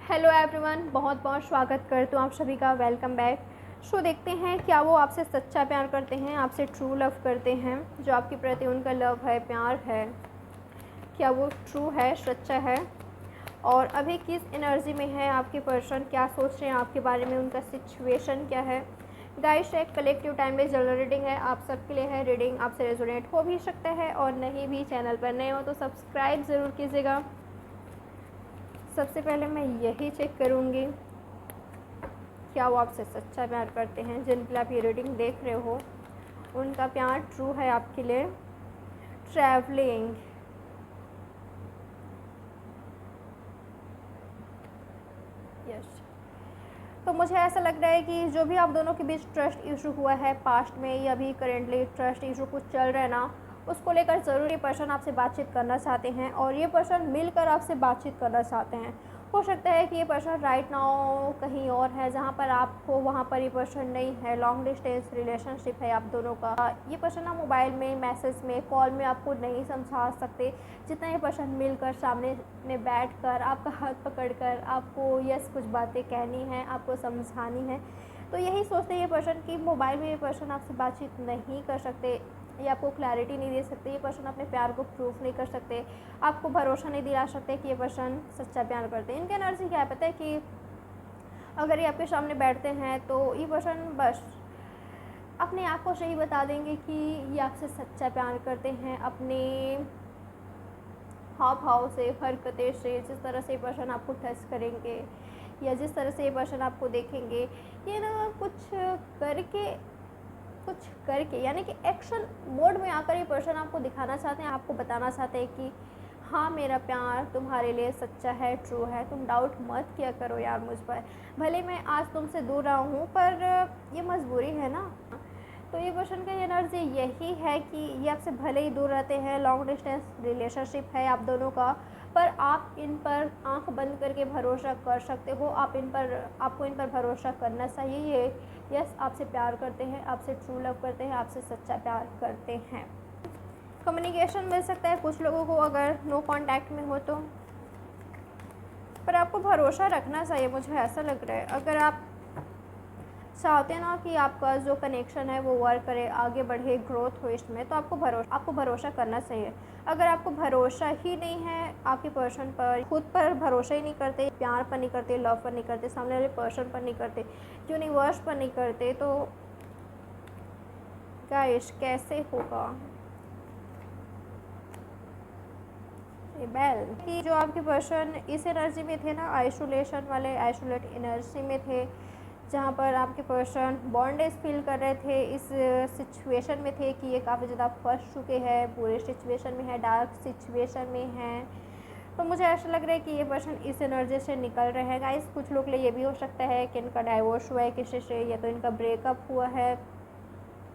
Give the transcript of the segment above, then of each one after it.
Hello everyone, बहुत बहुत स्वागत करती हूँ आप सभी का। Welcome back. सो देखते हैं क्या वो आपसे सच्चा प्यार करते हैं, आपसे ट्रू लव करते हैं। जो आपके प्रति उनका लव है, प्यार है, क्या वो ट्रू है, सच्चा है, और अभी किस एनर्जी में है आपके पर्सन, क्या सोच रहे हैं आपके बारे में, उनका सिचुएशन क्या है। गाइस, एक collective time based general reading है, आप सबके लिए है। रीडिंग आपसे रेजोनेट हो भी सकता है और नहीं भी। चैनल पर नए हो तो सब्सक्राइब ज़रूर कीजिएगा। सबसे पहले मैं यही चेक करूँगी क्या वो आपसे सच्चा प्यार करते हैं। जिनके लिए आप ये रीडिंग देख रहे हो उनका प्यार ट्रू है आपके लिए। Travelling, yes. तो मुझे ऐसा लग रहा है कि जो भी आप दोनों के बीच ट्रस्ट इशू हुआ है पास्ट में या अभी करेंटली ट्रस्ट इशू कुछ चल रहा है ना, उसको लेकर ज़रूर ये पर्सन आपसे बातचीत करना चाहते हैं और ये पर्सन मिलकर आपसे बातचीत करना चाहते हैं। हो सकता है कि ये पर्सन राइट नाउ कहीं और है जहाँ पर आप हो, वहाँ पर ये पर्सन नहीं है। लॉन्ग डिस्टेंस रिलेशनशिप है आप दोनों का। ये पर्सन ना मोबाइल में, मैसेज में, कॉल में आपको नहीं समझा सकते जितना ये पर्सन मिलकर सामने में बैठकर आपका हाथ पकड़कर आपको यस कुछ बातें कहनी है, आपको समझानी है। तो यही सोचते हैं ये पर्सन कि मोबाइल में ये पर्सन आपसे बातचीत नहीं कर सकते, ये आपको क्लैरिटी नहीं दे सकते, ये पर्सन अपने प्यार को प्रूफ नहीं कर सकते, आपको भरोसा नहीं दिला सकते कि ये पर्सन सच्चा प्यार करते हैं। इनकी एनर्जी क्या है पता है कि अगर ये आपके सामने बैठते हैं तो ये पर्सन बस अपने आप को सही बता देंगे कि ये आपसे सच्चा प्यार करते हैं। अपने हाव भाव से, हरकतें से, जिस तरह से ये पर्सन आपको टच करेंगे या जिस तरह से ये पर्सन आपको देखेंगे, ये ना कुछ करके यानी कि एक्शन मोड में आकर ये पर्सन आपको दिखाना चाहते हैं, आपको बताना चाहते हैं कि हाँ, मेरा प्यार तुम्हारे लिए सच्चा है, ट्रू है। तुम डाउट मत किया करो यार मुझ पर। भले मैं आज तुमसे दूर रहा हूँ पर ये मजबूरी है ना। तो ये पर्सन का एनर्जी यही है कि ये आपसे भले ही दूर रहते हैं, लॉन्ग डिस्टेंस रिलेशनशिप है आप दोनों का, पर आप इन पर आंख बंद करके भरोसा कर सकते हो। आपको इन पर भरोसा करना चाहिए। ये यस आपसे प्यार करते हैं, आपसे ट्रू लव करते हैं, आपसे सच्चा प्यार करते हैं। कम्युनिकेशन मिल सकता है कुछ लोगों को अगर नो कांटेक्ट में हो तो, पर आपको भरोसा रखना चाहिए। मुझे ऐसा लग रहा है अगर आप चाहते हैं ना कि आपका जो कनेक्शन है वो वर्क करे, आगे बढ़े, ग्रोथ हो इसमें, तो आपको भरोसा करना चाहिए। अगर आपको भरोसा ही नहीं है आपके पर्सन पर, खुद पर भरोसा ही नहीं करते, प्यार पर नहीं करते, लव पर नहीं करते, सामने वाले पर्सन पर नहीं करते, यूनिवर्स पर नहीं करते, तो गाइस कैसे होगा। बेल कि जो आपके पर्सन इस एनर्जी में थे ना, आइसोलेशन वाले, आइसोलेट एनर्जी में थे, जहाँ पर आपके पर्सन बॉन्डेज फील कर रहे थे, इस सिचुएशन में थे कि ये काफ़ी ज़्यादा फंस चुके हैं, बुरे सिचुएशन में है, डार्क सिचुएशन में हैं। तो मुझे ऐसा लग रहा है कि ये पर्सन इस एनर्जी से निकल रहे हैं। गाइस, कुछ लोग के लिए ये भी हो सकता है कि इनका डाइवोर्स हुआ है किसी से, या तो इनका ब्रेकअप हुआ है,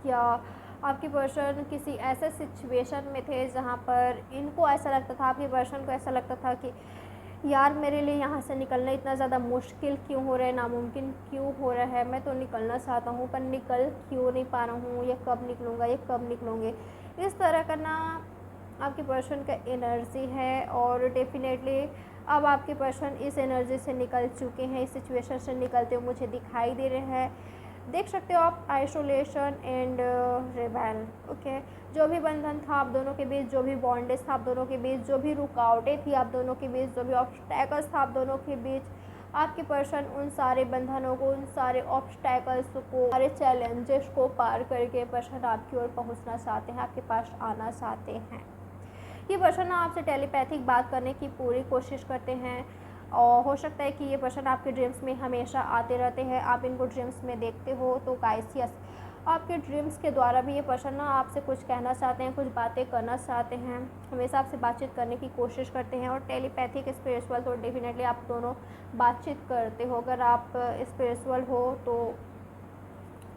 या आपके पर्सन किसी ऐसे सिचुएशन में थे जहाँ पर इनको ऐसा लगता था, आपके पर्सन को ऐसा लगता था कि यार मेरे लिए यहाँ से निकलना इतना ज़्यादा मुश्किल क्यों हो रहा है, नामुमकिन क्यों हो रहा है। मैं तो निकलना चाहता हूँ पर निकल क्यों नहीं पा रहा हूँ, ये कब निकलूँगा, ये कब निकलूँगी। इस तरह का ना आपके पर्सन का एनर्जी है। और डेफिनेटली अब आपके पर्सन इस एनर्जी से निकल चुके हैं, इस सिचुएशन से निकलते हुए मुझे दिखाई दे रहे हैं। देख सकते हो आप आइसोलेशन एंड रिबेल। ओके, जो भी बंधन था आप दोनों के बीच, जो भी बॉन्डेज था आप दोनों के बीच, जो भी रुकावटें थी आप दोनों के बीच, जो भी ऑब्स्टैकल्स था आप दोनों के बीच, आपके पर्सन उन सारे बंधनों को, उन सारे ऑब्स्टैकल्स को, सारे चैलेंजेस को पार करके पर्सन आपकी ओर पहुंचना चाहते हैं, आपके पास आना चाहते हैं। ये पर्सन आपसे टेलीपैथिक बात करने की पूरी कोशिश करते हैं और हो सकता है कि ये पर्सन आपके ड्रीम्स में हमेशा आते रहते हैं, आप इनको ड्रीम्स में देखते हो। तो गाइस यस, आपके ड्रीम्स के द्वारा भी ये पर्सन ना आपसे कुछ कहना चाहते हैं, कुछ बातें करना चाहते हैं, हमेशा आपसे बातचीत करने की कोशिश करते हैं। और टेलीपैथिक स्पिरिचुअल तो डेफिनेटली आप दोनों बातचीत करते हो। अगर आप स्पिरिचुअल हो तो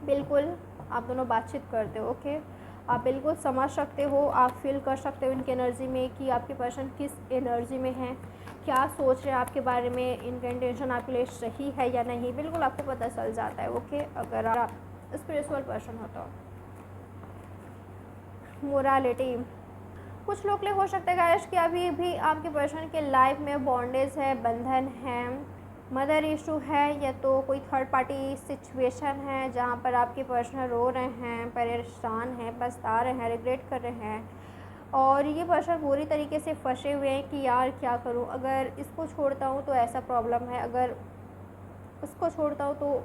बिल्कुल आप दोनों बातचीत करते हो। ओके, आप बिल्कुल समझ सकते हो, आप फील कर सकते हो इनकी एनर्जी में कि आपके पर्सन किस एनर्जी में है, क्या सोच रहे हैं आपके बारे में, इनका इंटेंशन आपके लिए सही है या नहीं, बिल्कुल आपको पता चल जाता है। ओके, अगर आप स्पिरिचुअल पर्सन हो तो। मोरालिटी, कुछ लोग लिए हो सकता है गाइस कि अभी भी आपके पर्सन के लाइफ में बॉन्डेज है, बंधन है, मदर इशू है या तो कोई थर्ड पार्टी सिचुएशन है जहाँ पर आपके पर्सन रो रहे हैं, परेशान हैं, पछता रहे हैं, रिग्रेट कर रहे हैं और ये पर्सन पूरी तरीके से फंसे हुए हैं कि यार क्या करूँ, अगर इसको छोड़ता हूँ तो ऐसा प्रॉब्लम है, अगर उसको छोड़ता हूँ तो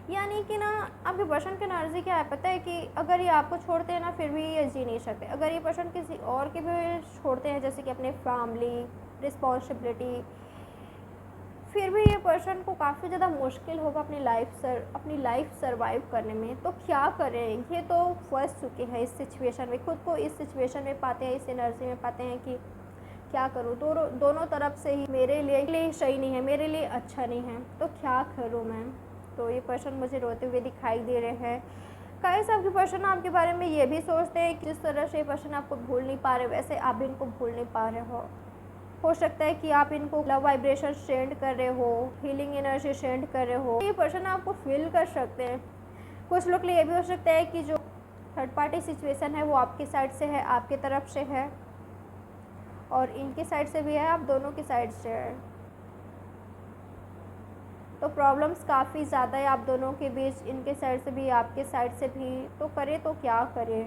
यानी कि ना आपके पर्सन की एनर्जी क्या है पता है कि अगर ये आपको छोड़ते हैं ना फिर भी ये जी नहीं सकते। अगर ये पर्सन किसी और के भी छोड़ते हैं जैसे कि अपने फैमिली रिस्पॉन्सिबिलिटी, फिर भी ये पर्सन को काफ़ी ज़्यादा मुश्किल होगा अपनी लाइफ सर्वाइव करने में। तो क्या करें, ये तो फंस चुके हैं इस सिचुएशन में, खुद को इस सिचुएशन में पाते हैं, इस एनर्जी में पाते हैं कि क्या करूँ, दोनों तरफ से ही मेरे लिए सही नहीं है, मेरे लिए अच्छा नहीं है, तो क्या करूँ मैं। तो ये पर्सन मुझे रोते हुए दिखाई दे रहे हैं। गाइस आपके पर्सन आपके बारे में ये भी सोचते हैं कि जिस तरह से ये पर्सन आपको भूल नहीं पा रहे वैसे आप भी इनको भूल नहीं पा रहे हो सकता है कि आप इनको लव वाइब्रेशन सेंड कर रहे हो, हीलिंग एनर्जी सेंड कर रहे हो, ये पर्सन आपको फील कर सकते हैं। कुछ लोग के लिए ये भी हो सकता है कि जो थर्ड पार्टी सिचुएशन है वो आपकी साइड से है, आपकी तरफ से है और इनकी साइड से भी है, आप दोनों की साइड से है। तो प्रॉब्लम्स काफ़ी ज़्यादा है आप दोनों के बीच, इनके साइड से भी आपके साइड से भी। तो करे तो क्या करें,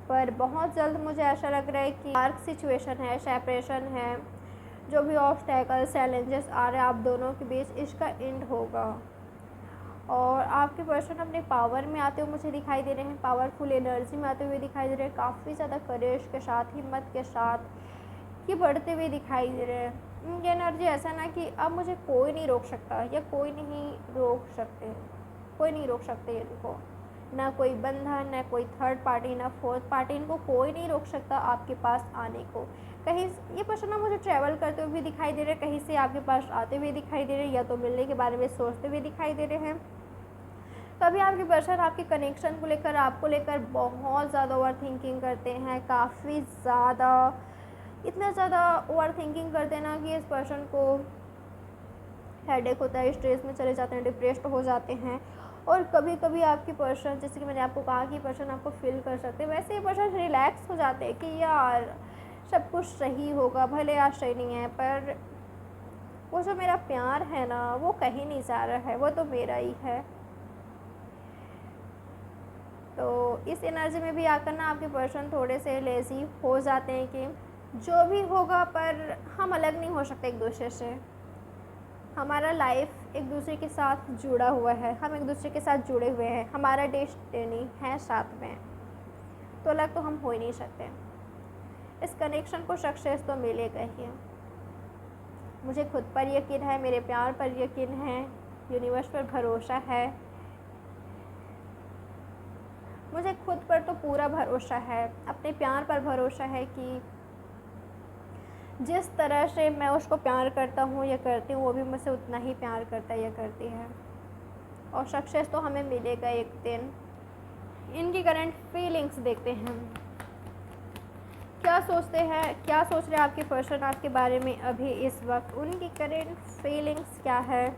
पर बहुत जल्द मुझे ऐसा लग रहा है कि डार्क सिचुएशन है, सेपरेशन है, जो भी ऑब्स्टैकल्स चैलेंजेस आ रहे हैं आप दोनों के बीच, इसका एंड होगा और आपके पर्सन अपने पावर में आते हुए मुझे दिखाई दे रहे हैं, पावरफुल एनर्जी में आते हुए दिखाई दे रहे हैं, काफ़ी ज़्यादा करेज के साथ, हिम्मत के साथ ये बढ़ते हुए दिखाई दे रहे हैं। ये एनर्जी ऐसा ना कि अब मुझे कोई नहीं रोक सकता या कोई नहीं रोक सकते इनको, ना कोई बंधन, ना कोई थर्ड पार्टी, ना फोर्थ पार्टी, इनको कोई नहीं रोक सकता आपके पास आने को। कहीं ये पर्सन ना मुझे ट्रैवल करते हुए भी दिखाई दे रहे हैं, कहीं से आपके पास आते हुए दिखाई दे रहे हैं या तो मिलने के बारे में सोचते हुए दिखाई दे रहे हैं। कभी आपके पर्सन आपके कनेक्शन को लेकर, आपको लेकर बहुत ज़्यादा ओवर थिंकिंग करते हैं, काफ़ी ज़्यादा, इतना ज़्यादा ओवर थिंकिंग करते हैं ना कि इस पर्सन को हेडेक होता है, स्ट्रेस में चले जाते हैं, डिप्रेस्ड हो जाते हैं। और कभी कभी आपकी पर्सन, जैसे कि मैंने आपको कहा कि पर्सन आपको फील कर सकते हैं, वैसे ही पर्सन रिलैक्स हो जाते हैं कि यार सब कुछ सही होगा, भले आज सही नहीं है पर वो जो मेरा प्यार है ना वो कहीं नहीं जा रहा है, वो तो मेरा ही है। तो इस एनर्जी में भी आकर ना आपके पर्सन थोड़े से लेज़ी हो जाते हैं कि जो भी होगा पर हम अलग नहीं हो सकते एक दूसरे से, हमारा लाइफ एक दूसरे के साथ जुड़ा हुआ है, हम एक दूसरे के साथ जुड़े हुए हैं, हमारा डेस्टिनी है साथ में, तो अलग तो हम हो ही नहीं सकते। इस कनेक्शन को सक्सेस तो मिलेगा ही। मुझे खुद पर यकीन है, मेरे प्यार पर यकीन है, यूनिवर्स पर भरोसा है, मुझे खुद पर तो पूरा भरोसा है, अपने प्यार पर भरोसा है कि जिस तरह से मैं उसको प्यार करता हूँ या करती हूँ वो भी मुझसे उतना ही प्यार करता है या करती है और सक्सेस तो हमें मिलेगा एक दिन। इनकी करंट फीलिंग्स देखते हैं, क्या सोचते हैं, क्या सोच रहे हैं आपके पर्सन आपके बारे में अभी इस वक्त, उनकी करंट फीलिंग्स क्या है,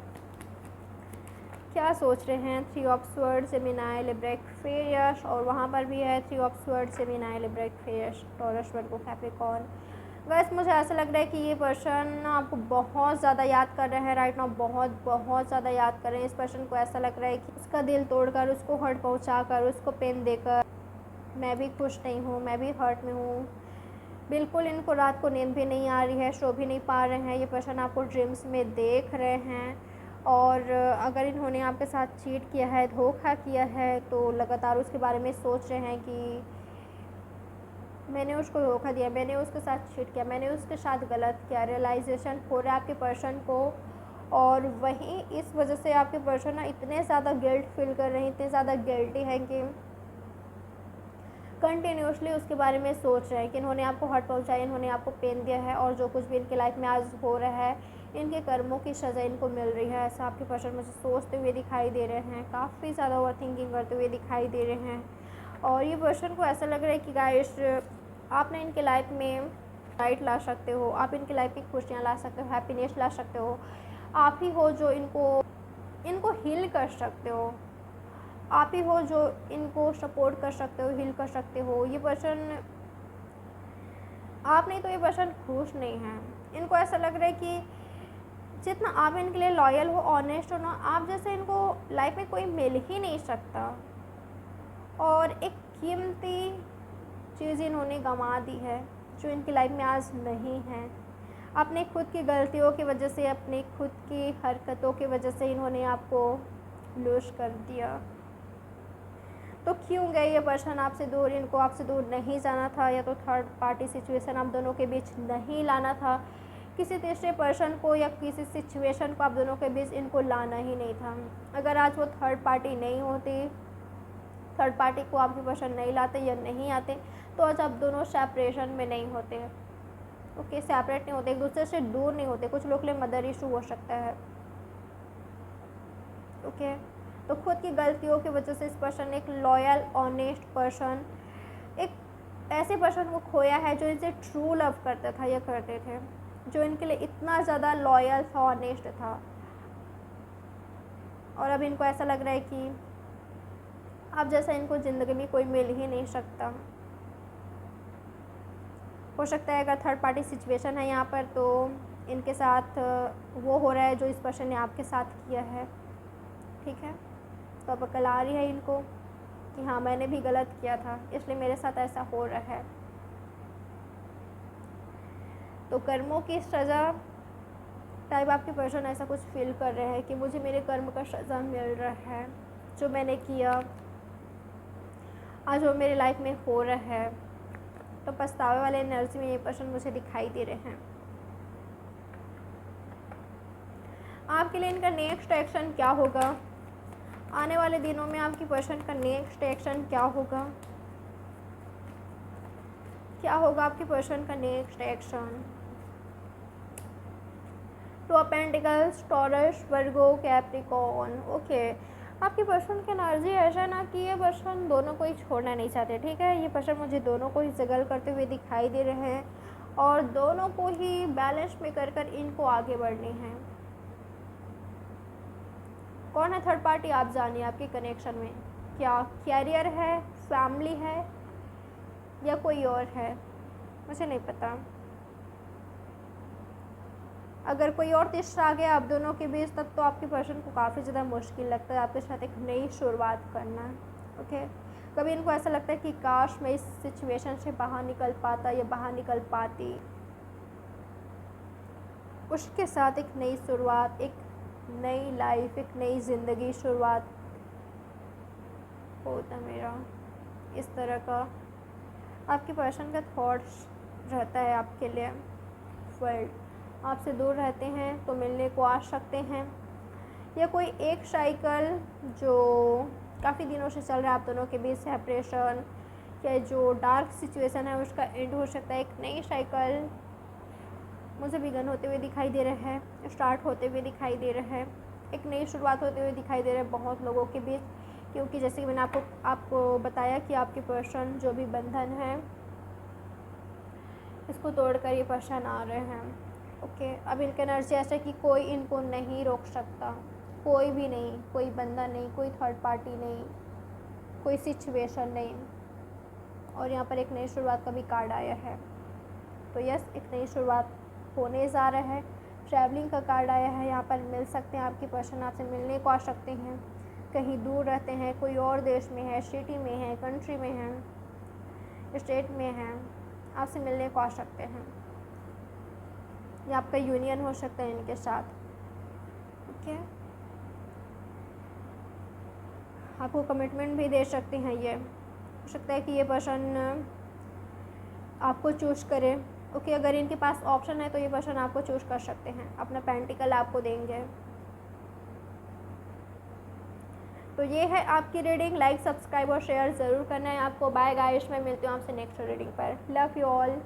क्या सोच रहे हैं। 3 of swords, Gemini, Libra, Aquarius और वहाँ पर भी है 3 of swords, Gemini, Libra, Aquarius, taurus, Virgo, Capricorn. वैसे मुझे ऐसा लग रहा है कि ये पर्सन आपको बहुत ज़्यादा याद कर रहे हैं राइट नाउ, बहुत ज़्यादा याद कर रहे हैं। इस पर्सन को ऐसा लग रहा है कि उसका दिल तोड़कर, उसको हर्ट पहुंचाकर, उसको पेन देकर मैं भी खुश नहीं हूँ, मैं भी हर्ट में हूँ। बिल्कुल इनको रात को नींद भी नहीं आ रही है, सो भी नहीं पा रहे हैं। ये पर्सन आपको ड्रीम्स में देख रहे हैं और अगर इन्होंने आपके साथ चीट किया है, धोखा किया है तो लगातार उसके बारे में सोच रहे हैं कि मैंने उसको धोखा दिया, मैंने उसके साथ चीट किया, मैंने उसके साथ गलत किया। रियलाइजेशन हो रहा है आपके पर्सन को और वहीं इस वजह से आपके पर्सन ना इतने ज़्यादा गिल्ट फील कर रहे हैं, इतने ज़्यादा गिल्टी हैं कि कंटिन्यूसली उसके बारे में सोच रहे हैं कि इन्होंने आपको हर्ट पहुंचाया, इन्होंने आपको पेन दिया है और जो कुछ भी इनके लाइफ में आज हो रहा है इनके कर्मों की सज़ा इनको मिल रही है। ऐसा आपके पर्सन मुझे सोचते हुए दिखाई दे रहे हैं, काफ़ी ज़्यादा ओवर थिंकिंग करते हुए दिखाई दे रहे हैं और ये पर्सन को ऐसा लग रहा है कि गाइस आपने इनके लाइफ में लाइट ला सकते हो, आप इनकी लाइफ में खुशियाँ ला सकते हो, हैप्पीनेस ला सकते हो। आप ही हो जो इनको हील कर सकते हो, आप ही हो जो इनको सपोर्ट कर सकते हो, हील कर सकते हो। ये पर्सन, आप नहीं तो ये पर्सन खुश नहीं है। इनको ऐसा लग रहा है कि जितना आप इनके लिए लॉयल हो, ऑनेस्ट हो ना, आप जैसे इनको लाइफ में कोई मिल ही नहीं सकता। और एक कीमती चीज़ इन्होंने गंवा दी है जो इनकी लाइफ में आज नहीं है। अपने खुद की गलतियों की वजह से, अपनी खुद की हरकतों की वजह से इन्होंने आपको लूज़ कर दिया। तो क्यों गए ये पर्सन आपसे दूर? इनको आपसे दूर नहीं जाना था, या तो थर्ड पार्टी सिचुएशन आप दोनों के बीच नहीं लाना था। किसी तीसरे पर्सन को या किसी सिचुएशन को आप दोनों के बीच इनको लाना ही नहीं था। अगर आज वो थर्ड पार्टी नहीं होती, थर्ड पार्टी को आपके पर्सन नहीं लाते या नहीं आते, तो आज आप दोनों सेपरेशन में नहीं होते। ओके, सेपरेट नहीं होते, एक दूसरे से दूर नहीं होते। कुछ लोग के लिए मदर इशू हो सकता है। ओके, तो खुद की गलतियों की वजह से इस पर्सन ने एक लॉयल ऑनेस्ट पर्सन, एक ऐसे पर्सन को खोया है जो इनसे ट्रू लव करता था या करते थे, जो इनके लिए इतना ज़्यादा लॉयल था, ऑनेस्ट था। और अब इनको ऐसा लग रहा है कि अब जैसा इनको ज़िंदगी में कोई मिल ही नहीं सकता। हो सकता है अगर थर्ड पार्टी सिचुएशन है यहाँ पर, तो इनके साथ वो हो रहा है जो इस पर्सन ने आपके साथ किया है। ठीक है, तो अब अकल आ रही है इनको कि हाँ, मैंने भी गलत किया था, इसलिए मेरे साथ ऐसा हो रहा है। तो कर्मों की सज़ा टाइप आपके पर्सन ऐसा कुछ फील कर रहे हैं कि मुझे मेरे कर्म का सज़ा मिल रहा है, जो मैंने किया आज वो मेरी लाइफ में हो रहा है। तो पछतावे वाले एनर्जी में ये पर्सन मुझे दिखाई दे रहे हैं। आपके लिए इनका नेक्स्ट एक्शन क्या होगा? आने वाले दिनों में आपकी पर्सन का नेक्स्ट एक्शन क्या होगा? क्या होगा आपके पर्सन का next action? Two of pentacles, taurus, Virgo, Capricorn. Okay, आपके पर्सन की एनर्जी ऐसा ना कि ये पर्सन दोनों को ही छोड़ना नहीं चाहते। ठीक है, ये पर्सन मुझे दोनों को ही जगल करते हुए दिखाई दे रहे हैं और दोनों को ही बैलेंस में कर कर इनको आगे बढ़नी है। कौन है थर्ड पार्टी? आप जानिए आपके कनेक्शन में। क्या कैरियर है, फैमिली है, या कोई और है? मुझे नहीं पता। अगर कोई और तीसरा आ गया आप दोनों के बीच, तब तो आपके पर्सन को काफ़ी ज़्यादा मुश्किल लगता है आपके साथ एक नई शुरुआत करना। ओके, कभी इनको ऐसा लगता है कि काश मैं इस सिचुएशन से बाहर निकल पाता या बाहर निकल पाती। उसके साथ एक नई शुरुआत, एक नई लाइफ, एक नई ज़िंदगी शुरुआत होता मेरा। इस तरह का आपके पर्सन का थॉट्स रहता है आपके लिए। वर्ल्ड आपसे दूर रहते हैं तो मिलने को आ सकते हैं, या कोई एक साइकिल जो काफ़ी दिनों से चल रहा है आप दोनों के बीच, सेपरेशन या जो डार्क सिचुएशन है उसका एंड हो सकता है। एक नई साइकिल मुझे बिगन होते हुए दिखाई दे रहा है, स्टार्ट होते हुए दिखाई दे रहा है, एक नई शुरुआत होते हुए दिखाई दे रहा है बहुत लोगों के बीच। क्योंकि जैसे कि मैंने आपको बताया कि आपके पर्सन जो भी बंधन है इसको तोड़कर ये पर्सन आ रहे हैं। ओके, अब इनका एनर्जी ऐसा है कि कोई इनको नहीं रोक सकता, कोई भी नहीं, कोई बंदा नहीं, कोई थर्ड पार्टी नहीं, कोई सिचुएशन नहीं। और यहाँ पर एक नई शुरुआत का भी कार्ड आया है। तो यस, एक नई शुरुआत होने जा रहा है। ट्रैवलिंग का कार्ड आया है, यहाँ पर मिल सकते हैं आपके पर्सन, आपसे मिलने को आ सकते हैं। कहीं दूर रहते हैं, कोई और देश में है, सिटी में है, कंट्री में है, स्टेट में है, आपसे मिलने को आ सकते हैं। या आपका यूनियन हो सकता है इनके साथ। ओके, आपको कमिटमेंट भी दे सकते हैं। ये हो सकता है कि ये पर्सन आपको चूज़ करे। ओके, अगर इनके पास ऑप्शन है तो ये पर्सन आपको चूज़ कर सकते हैं, अपना पेंटिकल आपको देंगे। तो ये है आपकी रीडिंग। लाइक, सब्सक्राइब और शेयर ज़रूर करना है आपको। बाय गाइस, मैं मिलती हूँ आपसे नेक्स्ट रीडिंग पर। Love you all.